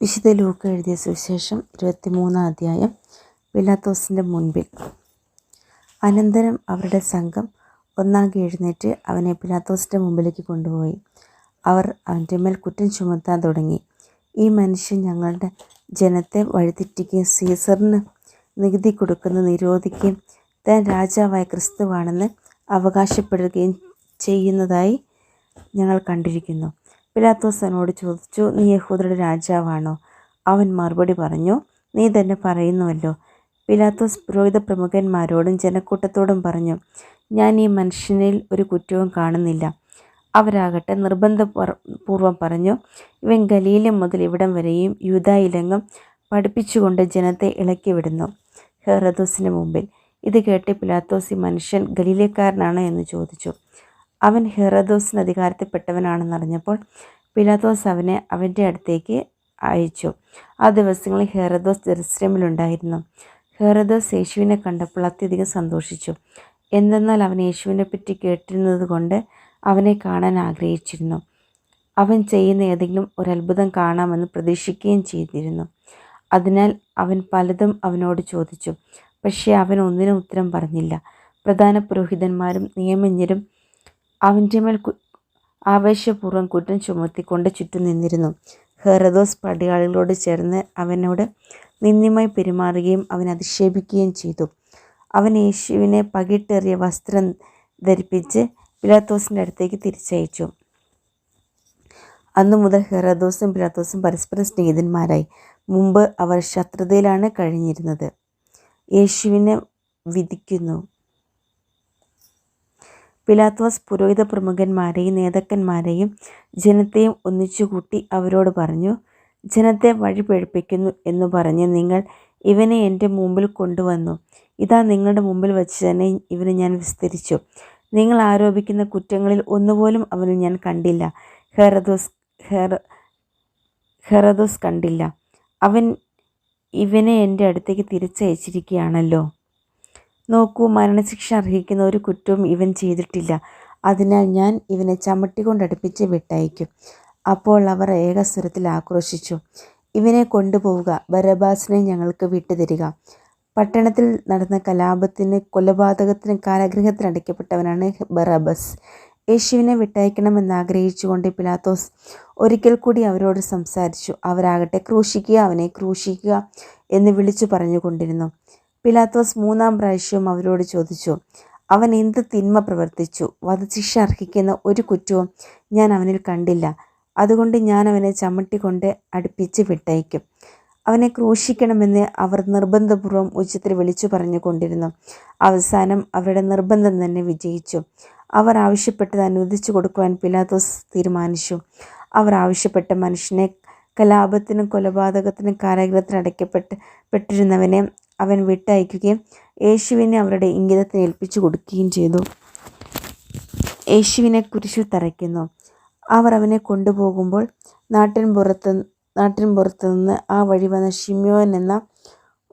വിശുദ്ധ ലൂക്ക എഴുതിയ സുവിശേഷം 23 അധ്യായം. പിലാത്തോസിൻ്റെ മുൻപിൽ. അനന്തരം അവരുടെ സംഘം ഒന്നാകെ എഴുന്നേറ്റ് അവനെ പിലാത്തോസിൻ്റെ മുമ്പിലേക്ക് കൊണ്ടുപോയി. അവർ അവൻ്റെ മേൽ കുറ്റം ചുമത്താൻ തുടങ്ങി. ഈ മനുഷ്യൻ ഞങ്ങളുടെ ജനത്തെ വഴിതെറ്റിക്കുകയും സീസറിന് നികുതി കൊടുക്കുന്നത് നിരോധിക്കുകയും താൻ രാജാവായ ക്രിസ്തുവാണെന്ന് അവകാശപ്പെടുകയും ചെയ്യുന്നതായി ഞങ്ങൾ കണ്ടിരിക്കുന്നു. പിലാത്തോസ് അവനോട് ചോദിച്ചു, നീ യഹൂദരുടെ രാജാവാണോ? അവൻ മറുപടി പറഞ്ഞു, നീ തന്നെ പറയുന്നുവല്ലോ. പിലാത്തോസ് പുരോഹിത പ്രമുഖന്മാരോടും ജനക്കൂട്ടത്തോടും പറഞ്ഞു, ഞാൻ ഈ മനുഷ്യനിൽ ഒരു കുറ്റവും കാണുന്നില്ല. അവരാകട്ടെ നിർബന്ധപൂർവം പറഞ്ഞു, ഇവൻ ഗലീല മുതൽ ഇവിടം വരെയും യൂദായിലെങ്ങും പഠിപ്പിച്ചുകൊണ്ട് ജനത്തെ ഇളക്കി വിടുന്നു. ഹെറോദോസിന് മുമ്പിൽ. ഇത് കേട്ട് പിലാത്തോസ്, ഈ മനുഷ്യൻ ഗലീലക്കാരനാണോ എന്ന് ചോദിച്ചു. അവൻ ഹെറോദോസിന് അധികാരത്തിൽപ്പെട്ടവനാണെന്നറിഞ്ഞപ്പോൾ പിലാത്തോസ് അവനെ അവൻ്റെ അടുത്തേക്ക് അയച്ചു. ആ ദിവസങ്ങളിൽ ഹെറോദോസ് ജെറുസലേമിലുണ്ടായിരുന്നു. ഹെറോദോസ് യേശുവിനെ കണ്ടപ്പോൾ അത്യധികം സന്തോഷിച്ചു. എന്തെന്നാൽ അവൻ യേശുവിനെ പറ്റി കേട്ടിരുന്നത് കൊണ്ട് അവനെ കാണാൻ ആഗ്രഹിച്ചിരുന്നു. അവൻ ചെയ്യുന്ന ഏതെങ്കിലും ഒരത്ഭുതം കാണാമെന്ന് പ്രതീക്ഷിക്കുകയും ചെയ്തിരുന്നു. അതിനാൽ അവൻ പലതും അവനോട് ചോദിച്ചു. പക്ഷേ അവൻ ഒന്നിനും ഉത്തരം പറഞ്ഞില്ല. പ്രധാന പുരോഹിതന്മാരും നിയമജ്ഞരും അവൻ്റെ മേൽ ആവേശപൂർവ്വം കുറ്റം ചുമത്തിക്കൊണ്ട് ചുറ്റും നിന്നിരുന്നു. ഹെറോദോസ് പടയാളികളോട് ചേർന്ന് അവനോട് നിന്ദ്യമായി പെരുമാറുകയും അവനെ അധിക്ഷേപിക്കുകയും ചെയ്തു. അവൻ യേശുവിനെ പകിട്ടേറിയ വസ്ത്രം ധരിപ്പിച്ച് പിലാത്തോസിൻ്റെ അടുത്തേക്ക് തിരിച്ചയച്ചു. അന്നു മുതൽ ഹെറോദോസും പിലാത്തോസും പരസ്പരം സ്നേഹിതന്മാരായി. മുമ്പ് അവർ ശത്രുതയിലാണ് കഴിഞ്ഞിരുന്നത്. യേശുവിനെ വിധിക്കുന്നു. പിലാത്തോസ് പുരോഹിത പ്രമുഖന്മാരെയും നേതാക്കന്മാരെയും ജനത്തെയും ഒന്നിച്ചുകൂട്ടി അവരോട് പറഞ്ഞു, ജനത്തെ വഴി പിഴപ്പിക്കുന്നു എന്ന് പറഞ്ഞ് നിങ്ങൾ ഇവനെ എൻ്റെ മുമ്പിൽ കൊണ്ടുവന്നു. ഇതാ നിങ്ങളുടെ മുമ്പിൽ വച്ച് തന്നെ ഇവനെ ഞാൻ വിസ്തരിച്ചു. നിങ്ങൾ ആരോപിക്കുന്ന കുറ്റങ്ങളിൽ ഒന്നുപോലും അവന് ഞാൻ കണ്ടില്ല. ഹെറോദോസ് കണ്ടില്ല. അവൻ ഇവനെ എൻ്റെ അടുത്തേക്ക് തിരിച്ചയച്ചിരിക്കുകയാണല്ലോ. നോക്കൂ, മരണശിക്ഷ അർഹിക്കുന്ന ഒരു കുറ്റവും ഇവൻ ചെയ്തിട്ടില്ല. അതിനാൽ ഞാൻ ഇവനെ ചമ്മട്ടിക്കൊണ്ടടുപ്പിച്ച് വിട്ടയക്കും. അപ്പോൾ അവർ ഏകസ്വരത്തിൽ ആക്രോശിച്ചു, ഇവനെ കൊണ്ടുപോവുക, ബരബ്ബാസിനെ ഞങ്ങൾക്ക് വിട്ടുതരിക. പട്ടണത്തിൽ നടന്ന കലാപത്തിന് കൊലപാതകത്തിന് കാരാഗൃഹത്തിലടയ്ക്കപ്പെട്ടവനാണ് ബറബ്ബാസ്. യേശുവിനെ വിട്ടയക്കണമെന്നാഗ്രഹിച്ചുകൊണ്ട് പിലാത്തോസ് ഒരിക്കൽ കൂടി അവരോട് സംസാരിച്ചു. അവരാകട്ടെ ക്രൂശിക്കുക, അവനെ ക്രൂശിക്കുക എന്ന് വിളിച്ചു പറഞ്ഞുകൊണ്ടിരുന്നു. പിലാത്തോസ് 3-ാം പ്രാവശ്യവും അവരോട് ചോദിച്ചു, അവൻ എന്ത് തിന്മ പ്രവർത്തിച്ചു? വധശിക്ഷ അർഹിക്കുന്ന ഒരു കുറ്റവും ഞാൻ അവനിൽ കണ്ടില്ല. അതുകൊണ്ട് ഞാൻ അവനെ ചമ്മട്ടിക്കൊണ്ട് അടുപ്പിച്ച് വിട്ടയക്കും. അവനെ ക്രൂശിക്കണമെന്ന് അവർ നിർബന്ധപൂർവ്വം ഉച്ചത്തിൽ വിളിച്ചു പറഞ്ഞുകൊണ്ടിരുന്നു. അവസാനം അവരുടെ നിർബന്ധം തന്നെ വിജയിച്ചു. അവർ ആവശ്യപ്പെട്ടത് അനുവദിച്ചു കൊടുക്കുവാൻ പിലാത്തോസ് തീരുമാനിച്ചു. അവർ ആവശ്യപ്പെട്ട മനുഷ്യനെ, കലാപത്തിനും കൊലപാതകത്തിനും കാരാഗൃഹത്തിൽ അടയ്ക്കപ്പെട്ടിരുന്നവനെ അവൻ വിട്ടയക്കുകയും യേശുവിനെ അവരുടെ ഇംഗിതത്തിന് ഏൽപ്പിച്ചു കൊടുക്കുകയും ചെയ്തു. യേശുവിനെ കുരിശിൽ തറയ്ക്കുന്നു. അവർ അവനെ കൊണ്ടുപോകുമ്പോൾ നാട്ടിൻപുറത്തുനിന്ന് ആ വഴി വന്ന ശിമ്യോൻ എന്ന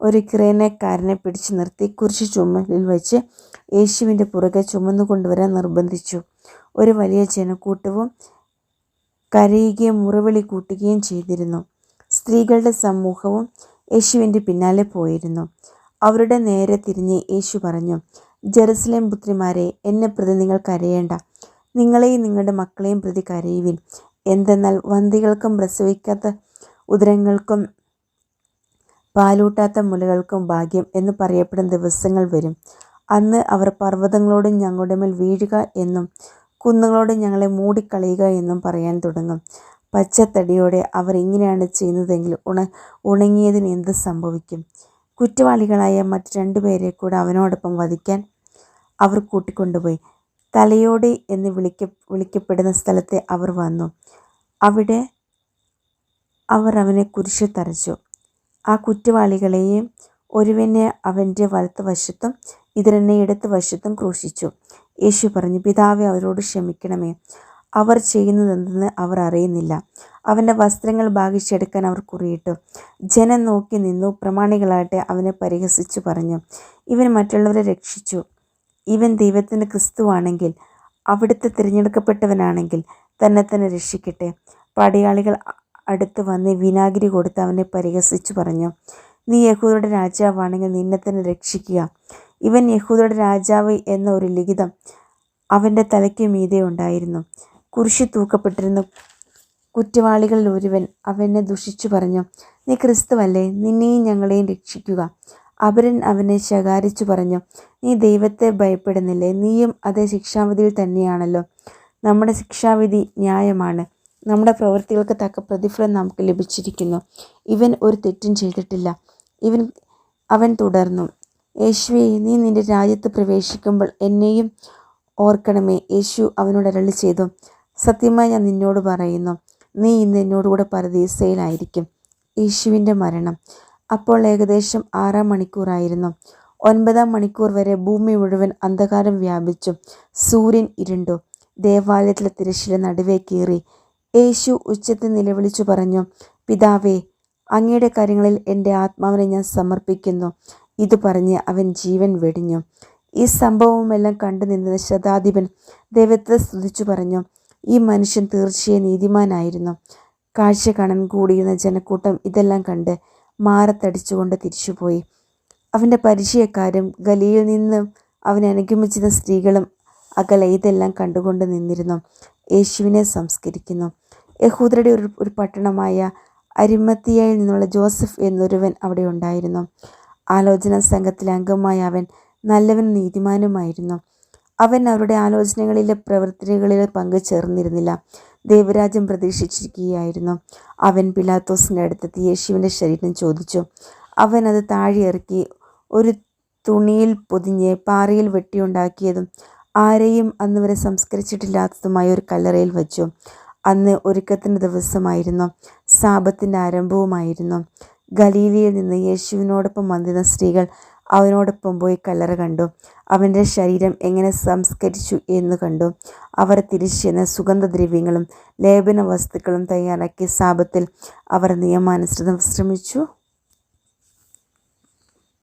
ഒരു കിറേനക്കാരനെ പിടിച്ചു നിർത്തി കുരിശ് ചുമലിൽ വെച്ച് യേശുവിൻ്റെ പുറകെ ചുമന്നുകൊണ്ടുവരാൻ നിർബന്ധിച്ചു. ഒരു വലിയ ജനക്കൂട്ടവും കരയുകയും മുറവിളി കൂട്ടുകയും ചെയ്തിരുന്നു. സ്ത്രീകളുടെ സമൂഹവും യേശുവിൻ്റെ പിന്നാലെ പോയിരുന്നു. അവരുടെ നേരെ തിരിഞ്ഞ് യേശു പറഞ്ഞു, ജെറുസലേം പുത്രിമാരെ, എന്നെ പ്രതി നിങ്ങൾ കരയേണ്ട. നിങ്ങളെയും നിങ്ങളുടെ മക്കളെയും പ്രതി കരയുവിൻ. എന്തെന്നാൽ വന്ധികൾക്കും പ്രസവിക്കാത്ത ഉദരങ്ങൾക്കും പാലൂട്ടാത്ത മുലകൾക്കും ഭാഗ്യം എന്ന് പറയപ്പെടുന്ന ദിവസങ്ങൾ വരും. അന്ന് അവർ പർവ്വതങ്ങളോടും ഞങ്ങളുടെ മേൽ വീഴുക എന്നും കുന്നുകളോടും ഞങ്ങളെ മൂടിക്കളയുക എന്നും പറയാൻ തുടങ്ങും. പച്ചത്തടിയോടെ അവർ ഇങ്ങനെയാണ് ചെയ്യുന്നതെങ്കിൽ ഉണങ്ങിയതിന് എന്ത് സംഭവിക്കും? കുറ്റവാളികളായ മറ്റ് 2 പേരെ കൂടെ അവനോടൊപ്പം വധിക്കാൻ അവർ കൂട്ടിക്കൊണ്ടുപോയി. തലയോട് എന്ന് വിളിക്കപ്പെടുന്ന സ്ഥലത്തെ അവർ വന്നു. അവിടെ അവർ അവനെ കുരിശിൽ തറച്ചു. ആ കുറ്റവാളികളെയും ഒരുവനെ അവൻ്റെ വലത്തുവശത്തും ഇതരനെ ഇടത്തുവശത്തും ക്രൂശിച്ചു. യേശു പറഞ്ഞു, പിതാവേ, അവരോട് ക്ഷമിക്കണമേ, അവർ ചെയ്യുന്നതെന്തെന്ന് അവർ അറിയുന്നില്ല. അവൻ്റെ വസ്ത്രങ്ങൾ ഭാഗിച്ചെടുക്കാൻ അവർ കുറിയിട്ടു. ജനം നോക്കി നിന്നു. പ്രമാണികളാകട്ടെ അവനെ പരിഹസിച്ചു പറഞ്ഞു, ഇവൻ മറ്റുള്ളവരെ രക്ഷിച്ചു. ഇവൻ ദൈവത്തിൻ്റെ ക്രിസ്തുവാണെങ്കിൽ, അവിടുത്തെ തിരഞ്ഞെടുക്കപ്പെട്ടവനാണെങ്കിൽ തന്നെ രക്ഷിക്കട്ടെ. പടയാളികൾ അടുത്ത് വന്ന് വിനാഗിരി കൊടുത്ത് അവനെ പരിഹസിച്ചു പറഞ്ഞു, നീ യഹൂദരുടെ രാജാവാണെങ്കിൽ നിന്നെ തന്നെ രക്ഷിക്കുക. ഇവൻ യഹൂദരുടെ രാജാവ് എന്ന ഒരു ലിഖിതം അവൻ്റെ തലയ്ക്ക് മീതെ ഉണ്ടായിരുന്നു. കുരിശിൽ തൂക്കപ്പെട്ടിരുന്ന കുറ്റവാളികളിൽ ഒരുവൻ അവനെ ദുഷിച്ചു പറഞ്ഞു, നീ ക്രിസ്തുവല്ലേ? നിന്നെയും ഞങ്ങളെയും രക്ഷിക്കുക. അപരൻ അവനെ ശകാരിച്ചു പറഞ്ഞു, നീ ദൈവത്തെ ഭയപ്പെടുന്നില്ലേ? നീയും അതേ ശിക്ഷാവിധിയിൽ തന്നെയാണല്ലോ. നമ്മുടെ ശിക്ഷാവിധി ന്യായമാണ്. നമ്മുടെ പ്രവൃത്തികൾക്ക് തക്ക പ്രതിഫലം നമുക്ക് ലഭിച്ചിരിക്കുന്നു. ഇവൻ ഒരു തെറ്റും ചെയ്തിട്ടില്ല. അവൻ തുടർന്നു, യേശുവേ, നീ നിന്റെ രാജ്യത്ത് പ്രവേശിക്കുമ്പോൾ എന്നെയും ഓർക്കണമേ. യേശു അവനോട് അരുളി ചെയ്തു, സത്യമായി ഞാൻ നിന്നോട് പറയുന്നു, നീ ഇന്ന് എന്നോടുകൂടെ പരദീസയിലായിരിക്കും. യേശുവിൻ്റെ മരണം. അപ്പോൾ ഏകദേശം 6-ാം മണിക്കൂറായിരുന്നു. 9-ാം മണിക്കൂർ വരെ ഭൂമി മുഴുവൻ അന്ധകാരം വ്യാപിച്ചു. സൂര്യൻ ഇരുണ്ടു. ദേവാലയത്തിലെ തിരശ്ശീല നടുവേ കീറി. യേശു ഉച്ചത്തിൽ നിലവിളിച്ചു പറഞ്ഞു, പിതാവേ, അങ്ങയുടെ കരങ്ങളിൽ എൻ്റെ ആത്മാവിനെ ഞാൻ സമർപ്പിക്കുന്നു. ഇത് പറഞ്ഞ് അവൻ ജീവൻ വെടിഞ്ഞു. ഈ സംഭവമെല്ലാം കണ്ടു നിന്ന ശതാധിപൻ ദൈവത്തെ സ്തുതിച്ചു പറഞ്ഞു, ഈ മനുഷ്യൻ തീർച്ചയായും നീതിമാനായിരുന്നു. കാഴ്ച കാണാൻ കൂടിയിരുന്ന ജനക്കൂട്ടം ഇതെല്ലാം കണ്ട് മാറത്തടിച്ചുകൊണ്ട് തിരിച്ചുപോയി. അവൻ്റെ പരിചയക്കാരും ഗലീലയിൽ നിന്ന് അവനെ അനുഗമിച്ചിരുന്ന സ്ത്രീകളും അകലെ ഇതെല്ലാം കണ്ടുകൊണ്ട് നിന്നിരുന്നു. യേശുവിനെ സംസ്കരിക്കുന്നു. യഹൂദരുടെ ഒരു പട്ടണമായ അരിമത്തിയയിൽ നിന്നുള്ള ജോസഫ് എന്നൊരുവൻ അവിടെ ഉണ്ടായിരുന്നു. ആലോചനാ സംഘത്തിലെ അംഗമായ അവൻ നല്ലവനും നീതിമാനുമായിരുന്നു. അവൻ അവരുടെ ആലോചനകളിലെ പ്രവൃത്തികളിൽ പങ്കുചേർന്നിരുന്നില്ല. ദൈവരാജ്യം പ്രതീക്ഷിച്ചിരിക്കുകയായിരുന്നു. അവൻ പിലാത്തോസിൻ്റെ അടുത്തെത്തി യേശുവിൻ്റെ ശരീരം ചോദിച്ചു. അവൻ അത് താഴെ ഇറക്കി ഒരു തുണിയിൽ പൊതിഞ്ഞ് പാറയിൽ വെട്ടിയുണ്ടാക്കിയതും ആരെയും അന്നുവരെ സംസ്കരിച്ചിട്ടില്ലാത്തതുമായ ഒരു കല്ലറയിൽ വച്ചു. അന്ന് ഒരുക്കത്തിൻ്റെ ദിവസമായിരുന്നു. സാബത്തിൻ്റെ ആരംഭവുമായിരുന്നു. ഗലീലയിൽ നിന്ന് യേശുവിനോടൊപ്പം വന്നിരുന്ന സ്ത്രീകൾ അവനോടൊപ്പം പോയി കല്ലറ കണ്ടു. അവൻ്റെ ശരീരം എങ്ങനെ സംസ്കരിച്ചു എന്ന് കണ്ടു. അവർ തിരിച്ചെന്ന് സുഗന്ധദ്രവ്യങ്ങളും ലേപന വസ്തുക്കളും തയ്യാറാക്കി സാബത്തിൽ അവർ നിയമാനുസൃതം വിശ്രമിച്ചു.